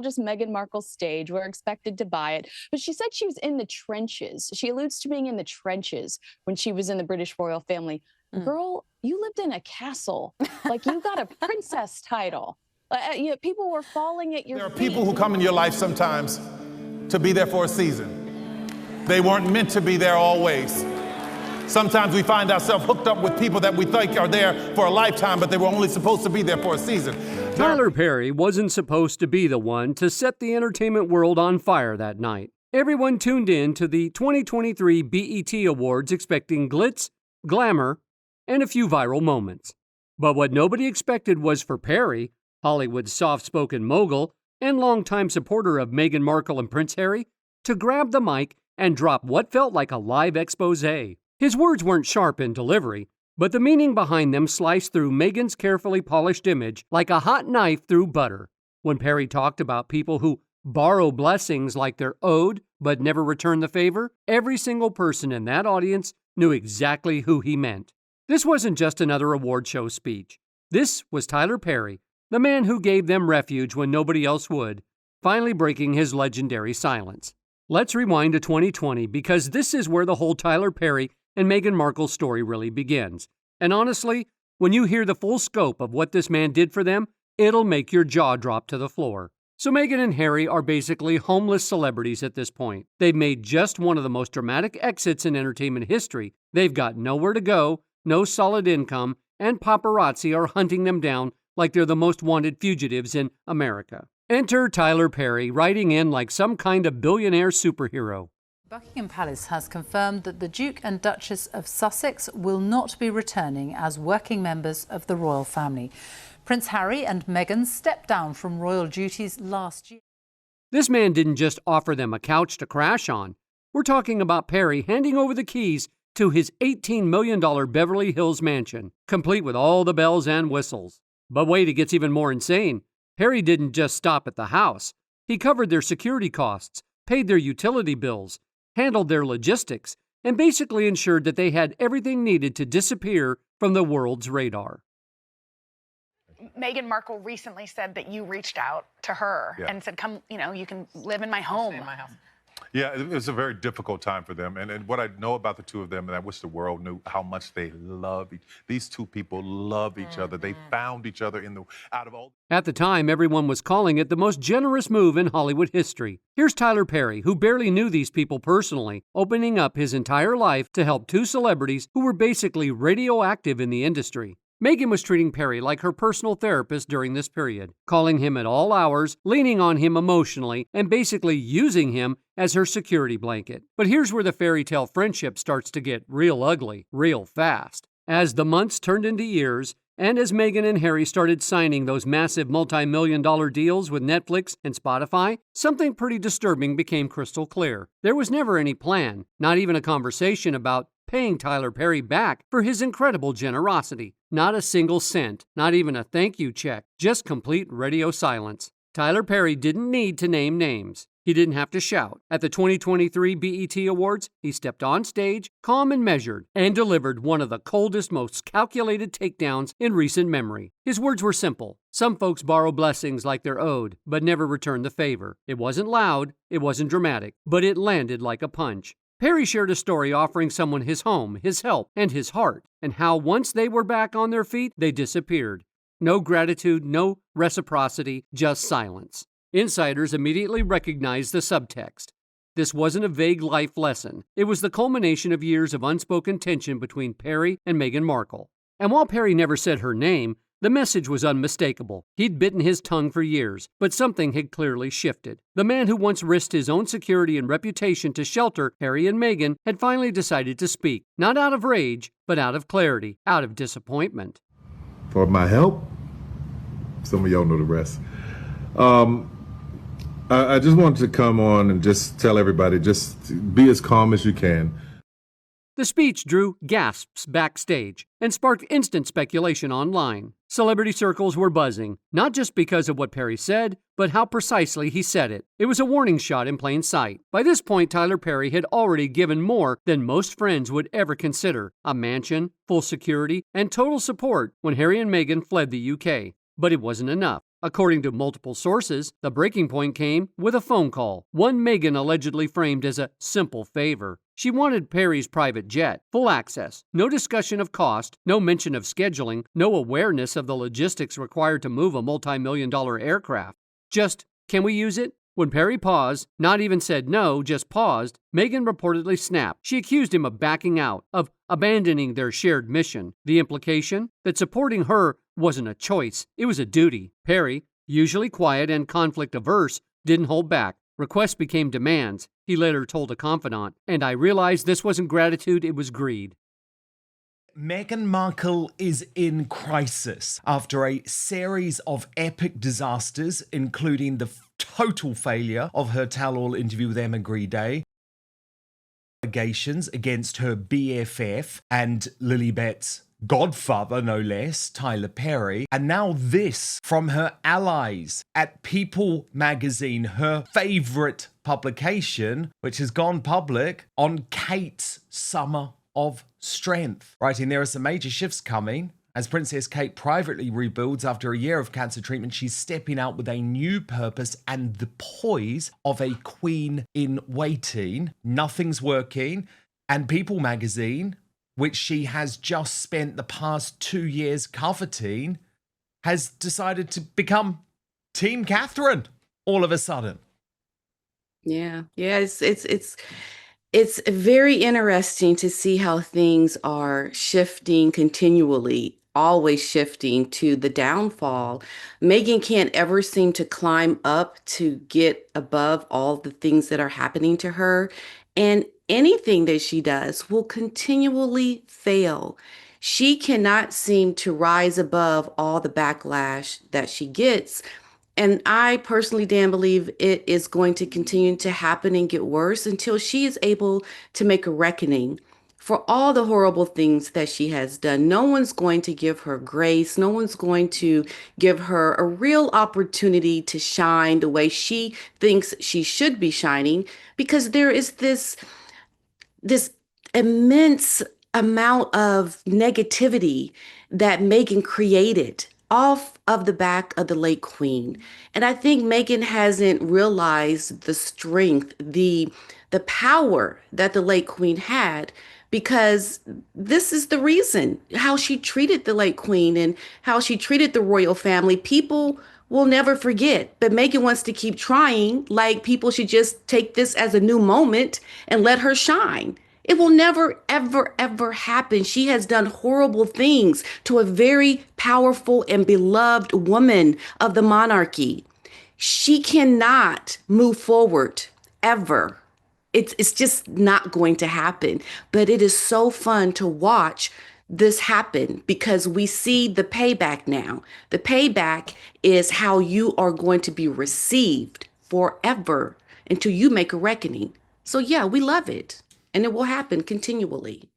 just Meghan Markle's stage. We're expected to buy it. But she said she was in the trenches. She alludes to being in the trenches when she was in the British royal family. Girl, you lived in a castle. Like, you got a princess title. People were falling at your feet. There are people who come in your life sometimes to be there for a season. They weren't meant to be there always. Sometimes we find ourselves hooked up with people that we think are there for a lifetime, but they were only supposed to be there for a season. Tyler Perry wasn't supposed to be the one to set the entertainment world on fire that night. Everyone tuned in to the 2023 BET Awards expecting glitz, glamour, and a few viral moments. But what nobody expected was for Perry, Hollywood's soft-spoken mogul and longtime supporter of Meghan Markle and Prince Harry, to grab the mic and drop what felt like a live exposé. His words weren't sharp in delivery, but the meaning behind them sliced through Meghan's carefully polished image like a hot knife through butter. When Perry talked about people who borrow blessings like they're owed but never return the favor, every single person in that audience knew exactly who he meant. This wasn't just another award show speech. This was Tyler Perry, the man who gave them refuge when nobody else would, finally breaking his legendary silence. Let's rewind to 2020 because this is where the whole Tyler Perry and Meghan Markle story really begins. And honestly, when you hear the full scope of what this man did for them, it'll make your jaw drop to the floor. So Meghan and Harry are basically homeless celebrities at this point. They've made just one of the most dramatic exits in entertainment history. They've got nowhere to go, no solid income, and paparazzi are hunting them down like they're the most wanted fugitives in America. Enter Tyler Perry, riding in like some kind of billionaire superhero. Buckingham Palace has confirmed that the Duke and Duchess of Sussex will not be returning as working members of the royal family. Prince Harry and Meghan stepped down from royal duties last year. This man didn't just offer them a couch to crash on. We're talking about Perry handing over the keys to his $18 million Beverly Hills mansion, complete with all the bells and whistles. But wait, it gets even more insane. Perry didn't just stop at the house. He covered their security costs, paid their utility bills, handled their logistics, and basically ensured that they had everything needed to disappear from the world's radar. Meghan Markle recently said that you reached out to her and said, come, you can live in my home. Stay in my house. Yeah, it was a very difficult time for them. And what I know about the two of them, and I wish the world knew how much they love these two people love each other. They found each other out of all. At the time, everyone was calling it the most generous move in Hollywood history. Here's Tyler Perry, who barely knew these people personally, opening up his entire life to help two celebrities who were basically radioactive in the industry. Meghan was treating Perry like her personal therapist during this period, calling him at all hours, leaning on him emotionally, and basically using him as her security blanket. But here's where the fairy tale friendship starts to get real ugly, real fast. As the months turned into years, and as Meghan and Harry started signing those massive multi-million-dollar deals with Netflix and Spotify, something pretty disturbing became crystal clear. There was never any plan, not even a conversation about paying Tyler Perry back for his incredible generosity. Not a single cent, not even a thank you check, just complete radio silence. Tyler Perry didn't need to name names. He didn't have to shout. At the 2023 BET Awards, he stepped on stage, calm and measured, and delivered one of the coldest, most calculated takedowns in recent memory. His words were simple. Some folks borrow blessings like they're owed, but never return the favor. It wasn't loud, it wasn't dramatic, but it landed like a punch. Perry shared a story offering someone his home, his help, and his heart, and how once they were back on their feet, they disappeared. No gratitude, no reciprocity, just silence. Insiders immediately recognized the subtext. This wasn't a vague life lesson. It was the culmination of years of unspoken tension between Perry and Meghan Markle. And while Perry never said her name, the message was unmistakable. He'd bitten his tongue for years, but something had clearly shifted. The man who once risked his own security and reputation to shelter Harry and Meghan had finally decided to speak, not out of rage, but out of clarity, out of disappointment. For my help, some of y'all know the rest. I just wanted to come on and just tell everybody, just be as calm as you can. The speech drew gasps backstage and sparked instant speculation online. Celebrity circles were buzzing, not just because of what Perry said, but how precisely he said it. It was a warning shot in plain sight. By this point, Tyler Perry had already given more than most friends would ever consider: a mansion, full security, and total support when Harry and Meghan fled the UK. But it wasn't enough. According to multiple sources, the breaking point came with a phone call, one Meghan allegedly framed as a simple favor. She wanted Perry's private jet, full access, no discussion of cost, no mention of scheduling, no awareness of the logistics required to move a multi-million-dollar aircraft. Just, can we use it? When Perry paused, not even said no, just paused, Meghan reportedly snapped. She accused him of backing out, of abandoning their shared mission. The implication? That supporting her wasn't a choice, it was a duty. Perry, usually quiet and conflict-averse, didn't hold back. Requests became demands, he later told a confidant. And I realized this wasn't gratitude, it was greed. Meghan Markle is in crisis after a series of epic disasters, including the total failure of her tell-all interview with Emma Grede, allegations against her BFF and Lilibet's godfather, no less, Tyler Perry, and now this from her allies at People magazine, her favorite publication, which has gone public on Kate's summer of strength. Writing, there are some major shifts coming. As Princess Kate privately rebuilds after a year of cancer treatment, she's stepping out with a new purpose and the poise of a queen in waiting. Nothing's working. And People magazine, which she has just spent the past 2 years coveting, has decided to become Team Catherine all of a sudden. Yeah, it's very interesting to see how things are shifting continually, always shifting to the downfall. Meghan can't ever seem to climb up to get above all the things that are happening to her. And anything that she does will continually fail. She cannot seem to rise above all the backlash that she gets. And I personally, Dan, believe it is going to continue to happen and get worse until she is able to make a reckoning for all the horrible things that she has done. No one's going to give her grace. No one's going to give her a real opportunity to shine the way she thinks she should be shining, because there is this immense amount of negativity that Meghan created off of the back of the late queen. And I think Meghan hasn't realized the strength, the power that the late queen had, because this is the reason how she treated the late queen and how she treated the royal family. People will never forget, but Meghan wants to keep trying. Like, people should just take this as a new moment and let her shine. It will never, ever, ever happen. She has done horrible things to a very powerful and beloved woman of the monarchy. She cannot move forward ever. It's just not going to happen. But it is so fun to watch this happen because we see the payback now. The payback is how you are going to be received forever until you make a reckoning. So yeah, we love it. And it will happen continually.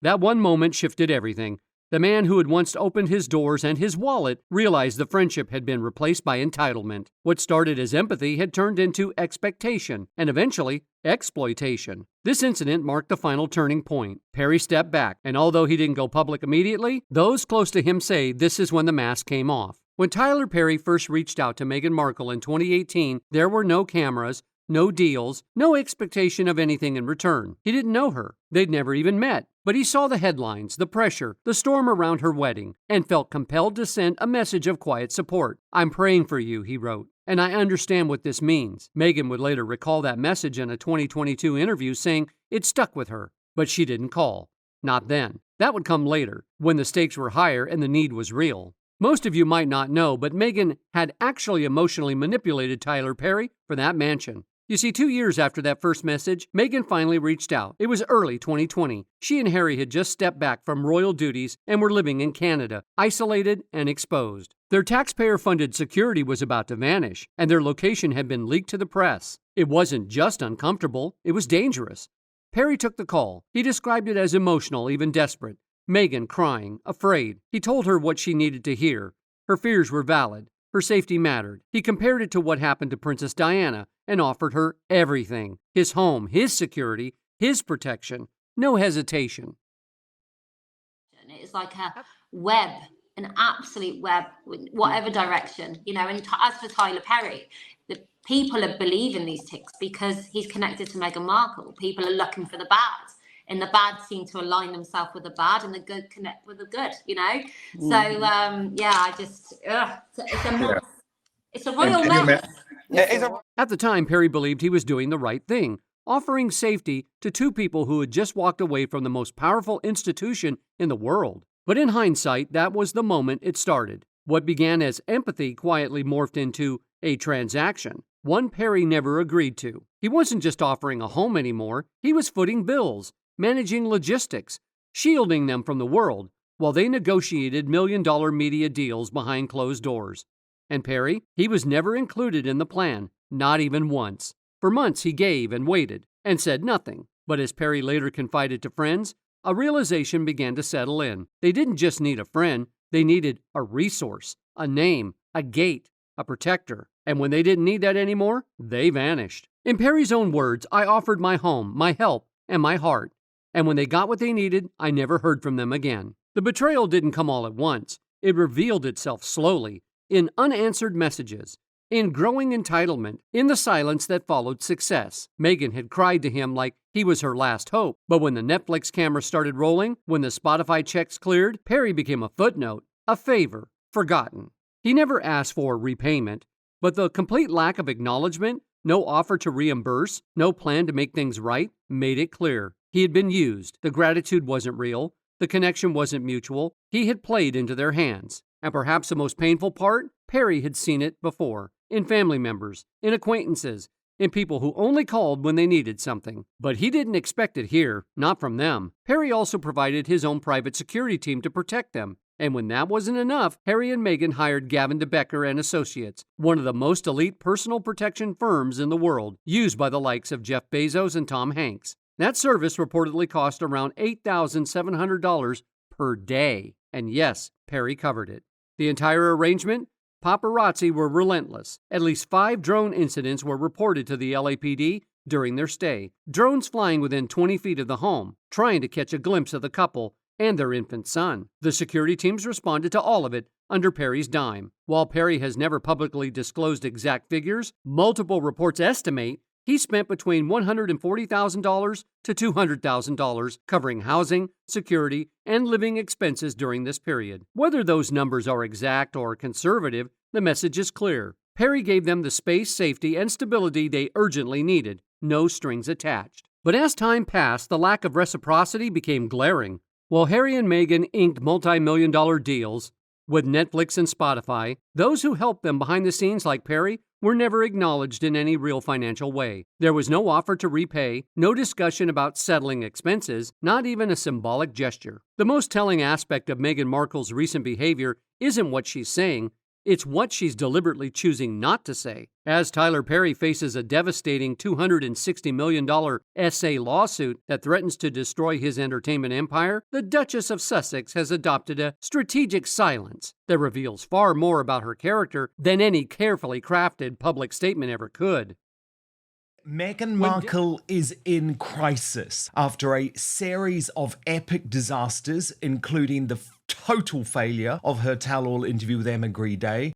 That one moment shifted everything. The man who had once opened his doors and his wallet realized the friendship had been replaced by entitlement. What started as empathy had turned into expectation, and eventually, exploitation. This incident marked the final turning point. Perry stepped back, and although he didn't go public immediately, those close to him say this is when the mask came off. When Tyler Perry first reached out to Meghan Markle in 2018, there were no cameras, no deals, no expectation of anything in return. He didn't know her. They'd never even met. But he saw the headlines, the pressure, the storm around her wedding, and felt compelled to send a message of quiet support. "I'm praying for you," he wrote, "and I understand what this means." Meghan would later recall that message in a 2022 interview, saying it stuck with her. But she didn't call. Not then. That would come later, when the stakes were higher and the need was real. Most of you might not know, but Meghan had actually emotionally manipulated Tyler Perry for that mansion. You see, 2 years after that first message, Meghan finally reached out. It was early 2020. She and Harry had just stepped back from royal duties and were living in Canada, isolated and exposed. Their taxpayer-funded security was about to vanish, and their location had been leaked to the press. It wasn't just uncomfortable, it was dangerous. Perry took the call. He described it as emotional, even desperate. Meghan crying, afraid. He told her what she needed to hear. Her fears were valid. Her safety mattered. He compared it to what happened to Princess Diana and offered her everything. His home, his security, his protection. No hesitation. It's like a web an absolute web, whatever direction, you know. And as for Tyler Perry, the people are believing these ticks because he's connected to Meghan Markle. People are looking for the bad, and the bad seem to align themselves with the bad, and the good connect with the good, you know. So I just it's a royal mess. At the time, Perry believed he was doing the right thing, offering safety to two people who had just walked away from the most powerful institution in the world. But in hindsight, that was the moment it started. What began as empathy quietly morphed into a transaction, one Perry never agreed to. He wasn't just offering a home anymore, he was footing bills, managing logistics, shielding them from the world, while they negotiated million-dollar media deals behind closed doors. And Perry, he was never included in the plan, not even once. For months he gave and waited, and said nothing. But as Perry later confided to friends, a realization began to settle in. They didn't just need a friend, they needed a resource, a name, a gate, a protector. And when they didn't need that anymore, they vanished. In Perry's own words, I offered my home, my help, and my heart. And when they got what they needed, I never heard from them again. The betrayal didn't come all at once. It revealed itself slowly, in unanswered messages, in growing entitlement, in the silence that followed success. Meghan had cried to him like he was her last hope. But when the Netflix camera started rolling, when the Spotify checks cleared, Perry became a footnote, a favor, forgotten. He never asked for repayment, but the complete lack of acknowledgement, no offer to reimburse, no plan to make things right, made it clear. He had been used. The gratitude wasn't real. The connection wasn't mutual. He had played into their hands. And perhaps the most painful part, Perry had seen it before, in family members, in acquaintances, in people who only called when they needed something. But he didn't expect it here, not from them. Perry also provided his own private security team to protect them. And when that wasn't enough, Harry and Meghan hired Gavin de Becker and Associates, one of the most elite personal protection firms in the world, used by the likes of Jeff Bezos and Tom Hanks. That service reportedly cost around $8,700 per day. And yes, Perry covered it. The entire arrangement? Paparazzi were relentless. At least 5 drone incidents were reported to the LAPD during their stay. Drones flying within 20 feet of the home, trying to catch a glimpse of the couple and their infant son. The security teams responded to all of it under Perry's dime. While Perry has never publicly disclosed exact figures, multiple reports estimate he spent between $140,000 to $200,000 covering housing, security, and living expenses during this period. Whether those numbers are exact or conservative, the message is clear. Perry gave them the space, safety, and stability they urgently needed, no strings attached. But as time passed, the lack of reciprocity became glaring. While Harry and Meghan inked multi-million-dollar deals with Netflix and Spotify, those who helped them behind the scenes like Perry were never acknowledged in any real financial way. There was no offer to repay, no discussion about settling expenses, not even a symbolic gesture. The most telling aspect of Meghan Markle's recent behavior isn't what she's saying, it's what she's deliberately choosing not to say. As Tyler Perry faces a devastating $260 million SA lawsuit that threatens to destroy his entertainment empire, the Duchess of Sussex has adopted a strategic silence that reveals far more about her character than any carefully crafted public statement ever could. Meghan Markle is in crisis after a series of epic disasters, including the total failure of her tell-all interview with Emma Grede,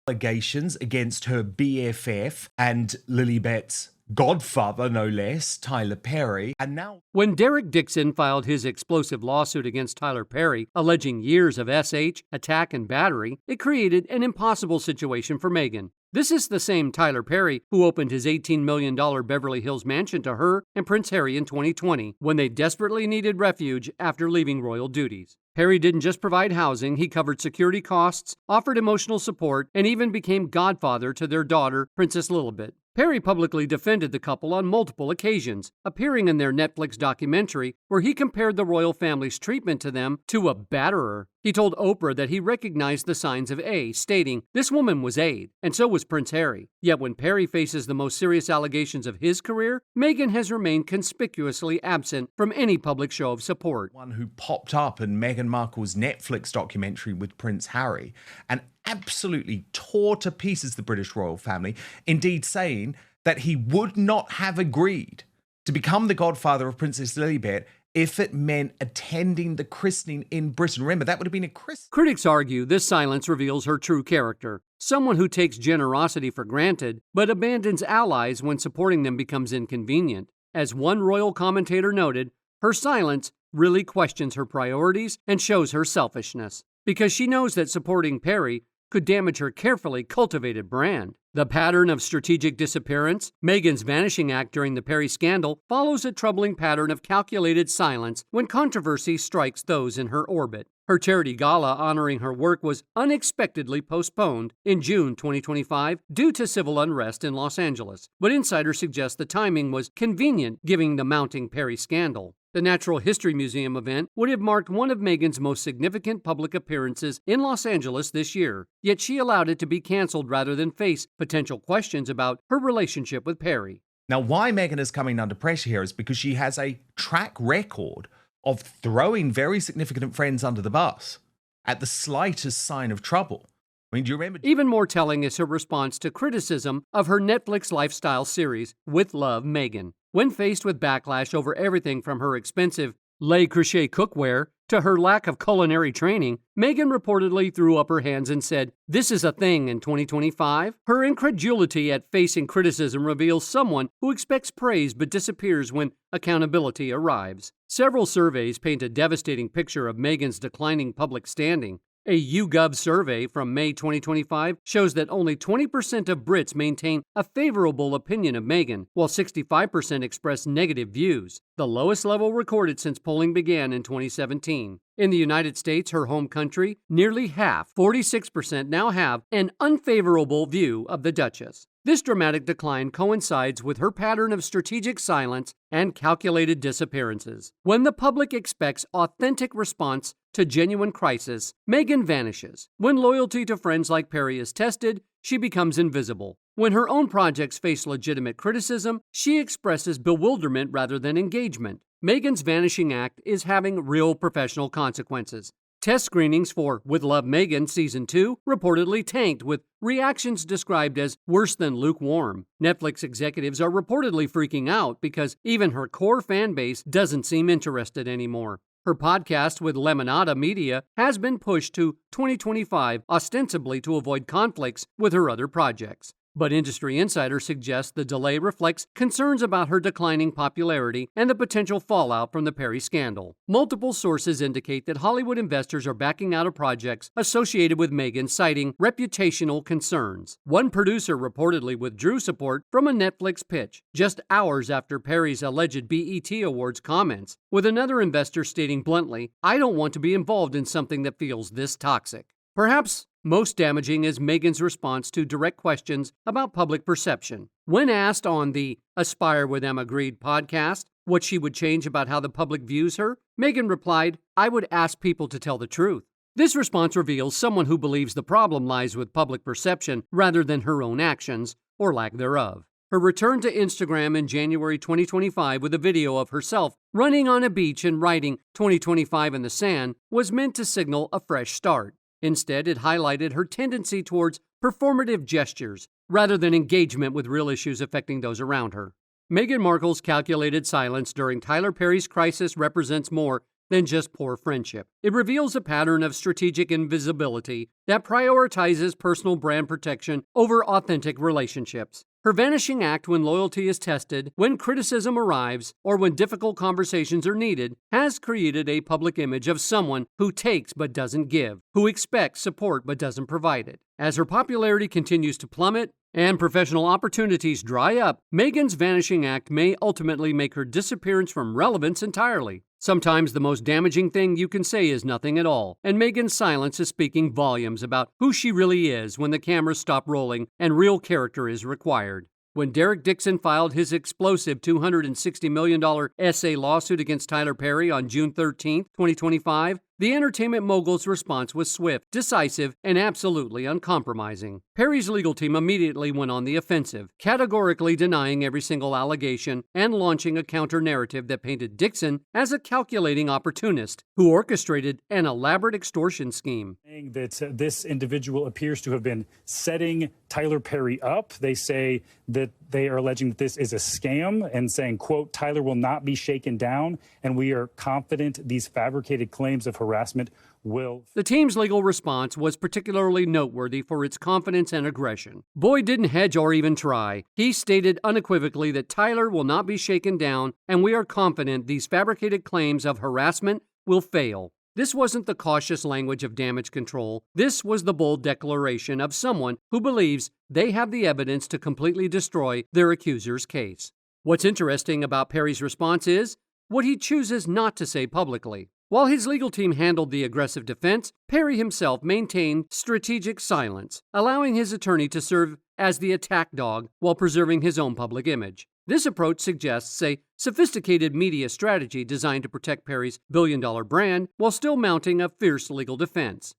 allegations against her BFF and Lilibet's godfather, no less, Tyler Perry, and now... When Derek Dixon filed his explosive lawsuit against Tyler Perry, alleging years of SH, attack, and battery, it created an impossible situation for Meghan. This is the same Tyler Perry who opened his $18 million Beverly Hills mansion to her and Prince Harry in 2020, when they desperately needed refuge after leaving royal duties. Perry didn't just provide housing, he covered security costs, offered emotional support, and even became godfather to their daughter, Princess Lilibet. Perry publicly defended the couple on multiple occasions, appearing in their Netflix documentary where he compared the royal family's treatment to them to a batterer. He told Oprah that he recognized the signs of A, stating, "This woman was Aid, and so was Prince Harry." Yet when Perry faces the most serious allegations of his career, Meghan has remained conspicuously absent from any public show of support. One who popped up in Meghan Markle's Netflix documentary with Prince Harry and absolutely tore to pieces the British royal family, indeed saying that he would not have agreed to become the godfather of Princess Lilibet if it meant attending the christening in Britain. Remember, that would have been a christening. Critics argue this silence reveals her true character, someone who takes generosity for granted, but abandons allies when supporting them becomes inconvenient. As one royal commentator noted, her silence really questions her priorities and shows her selfishness, because she knows that supporting Perry could damage her carefully cultivated brand. The pattern of strategic disappearance, Meghan's vanishing act during the Perry scandal, follows a troubling pattern of calculated silence when controversy strikes those in her orbit. Her charity gala honoring her work was unexpectedly postponed in June 2025 due to civil unrest in Los Angeles, but insiders suggest the timing was convenient given the mounting Perry scandal. The Natural History Museum event would have marked one of Meghan's most significant public appearances in Los Angeles this year, yet she allowed it to be canceled rather than face potential questions about her relationship with Perry. Now, why Meghan is coming under pressure here is because she has a track record of throwing very significant friends under the bus at the slightest sign of trouble. I mean, do you remember? Even more telling is her response to criticism of her Netflix lifestyle series, With Love, Meghan. When faced with backlash over everything from her expensive Le Creuset cookware to her lack of culinary training, Meghan reportedly threw up her hands and said, "This is a thing in 2025? Her incredulity at facing criticism reveals someone who expects praise but disappears when accountability arrives. Several surveys paint a devastating picture of Meghan's declining public standing. A YouGov survey from May 2025 shows that only 20% of Brits maintain a favorable opinion of Meghan, while 65% express negative views, the lowest level recorded since polling began in 2017. In the United States, her home country, nearly half, 46%, now have an unfavorable view of the Duchess. This dramatic decline coincides with her pattern of strategic silence and calculated disappearances. When the public expects authentic response to genuine crisis, Meghan vanishes. When loyalty to friends like Perry is tested, she becomes invisible. When her own projects face legitimate criticism, she expresses bewilderment rather than engagement. Meghan's vanishing act is having real professional consequences. Test screenings for With Love, Meghan Season 2 reportedly tanked, with reactions described as worse than lukewarm. Netflix executives are reportedly freaking out because even her core fan base doesn't seem interested anymore. Her podcast with Lemonada Media has been pushed to 2025, ostensibly to avoid conflicts with her other projects. But industry insiders suggest the delay reflects concerns about her declining popularity and the potential fallout from the Perry scandal. Multiple sources indicate that Hollywood investors are backing out of projects associated with Meghan, citing reputational concerns. One producer reportedly withdrew support from a Netflix pitch just hours after Perry's alleged BET Awards comments, with another investor stating bluntly, "I don't want to be involved in something that feels this toxic." Perhaps most damaging is Meghan's response to direct questions about public perception. When asked on the Aspire with Emma Grede podcast what she would change about how the public views her, Meghan replied, "I would ask people to tell the truth." This response reveals someone who believes the problem lies with public perception rather than her own actions, or lack thereof. Her return to Instagram in January 2025 with a video of herself running on a beach and writing 2025 in the sand was meant to signal a fresh start. Instead, it highlighted her tendency towards performative gestures rather than engagement with real issues affecting those around her. Meghan Markle's calculated silence during Tyler Perry's crisis represents more than just poor friendship. It reveals a pattern of strategic invisibility that prioritizes personal brand protection over authentic relationships. Her vanishing act when loyalty is tested, when criticism arrives, or when difficult conversations are needed, has created a public image of someone who takes but doesn't give, who expects support but doesn't provide it. As her popularity continues to plummet and professional opportunities dry up, Meghan's vanishing act may ultimately make her disappearance from relevance entirely. Sometimes the most damaging thing you can say is nothing at all, and Meghan's silence is speaking volumes about who she really is when the cameras stop rolling and real character is required. When Derek Dixon filed his explosive $260 million essay lawsuit against Tyler Perry on June 13, 2025, the entertainment mogul's response was swift, decisive, and absolutely uncompromising. Perry's legal team immediately went on the offensive, categorically denying every single allegation and launching a counter-narrative that painted Dixon as a calculating opportunist who orchestrated an elaborate extortion scheme. Saying that this individual appears to have been setting Tyler Perry up. They say that They are alleging that this is a scam and saying, quote, Tyler will not be shaken down, and we are confident these fabricated claims of harassment will. The team's legal response was particularly noteworthy for its confidence and aggression. Boyd didn't hedge or even try. He stated unequivocally that Tyler will not be shaken down, and we are confident these fabricated claims of harassment will fail. This wasn't the cautious language of damage control. This was the bold declaration of someone who believes they have the evidence to completely destroy their accuser's case. What's interesting about Perry's response is what he chooses not to say publicly. While his legal team handled the aggressive defense, Perry himself maintained strategic silence, allowing his attorney to serve as the attack dog while preserving his own public image. This approach suggests a sophisticated media strategy designed to protect Perry's billion-dollar brand while still mounting a fierce legal defense.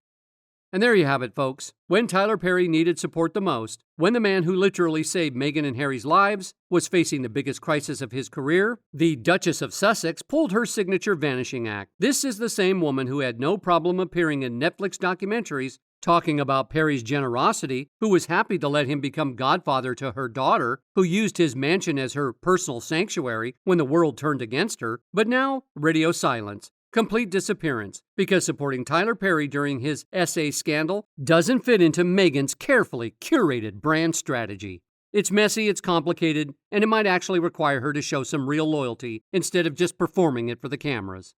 And there you have it, folks. When Tyler Perry needed support the most, when the man who literally saved Meghan and Harry's lives was facing the biggest crisis of his career, the Duchess of Sussex pulled her signature vanishing act. This is the same woman who had no problem appearing in Netflix documentaries talking about Perry's generosity, who was happy to let him become godfather to her daughter, who used his mansion as her personal sanctuary when the world turned against her, but now radio silence. Complete disappearance, because supporting Tyler Perry during his SA scandal doesn't fit into Meghan's carefully curated brand strategy. It's messy, it's complicated, and it might actually require her to show some real loyalty instead of just performing it for the cameras.